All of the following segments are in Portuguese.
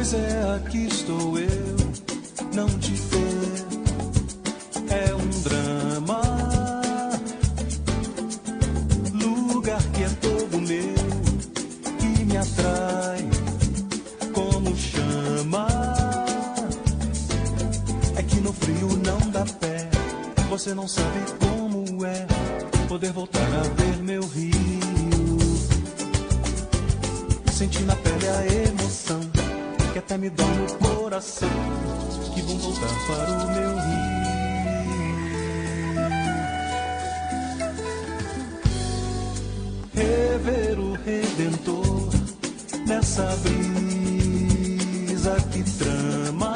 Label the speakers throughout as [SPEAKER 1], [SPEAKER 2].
[SPEAKER 1] Pois é, aqui estou eu, não te ver é um drama. Lugar que é todo meu, que me atrai como chama. É que no frio não dá pé, você não sabe como é poder voltar a ver meu rio. Sentir na pele a emoção que até me dói no coração, que vão voltar para o meu rio. Rever o Redentor nessa brisa que trama,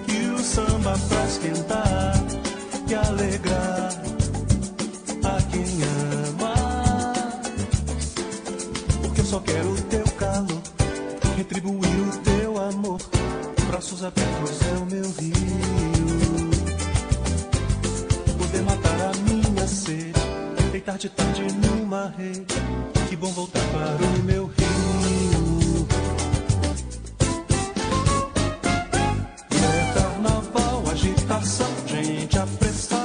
[SPEAKER 1] e o samba pra esquentar e alegrar a quem ama. Porque eu só quero o teu calor, retribuir o teu amor, braços abertos é o meu rio. Poder matar a minha sede, deitar de tarde numa rede, que bom voltar para o meu rio. É carnaval, agitação, gente apressada,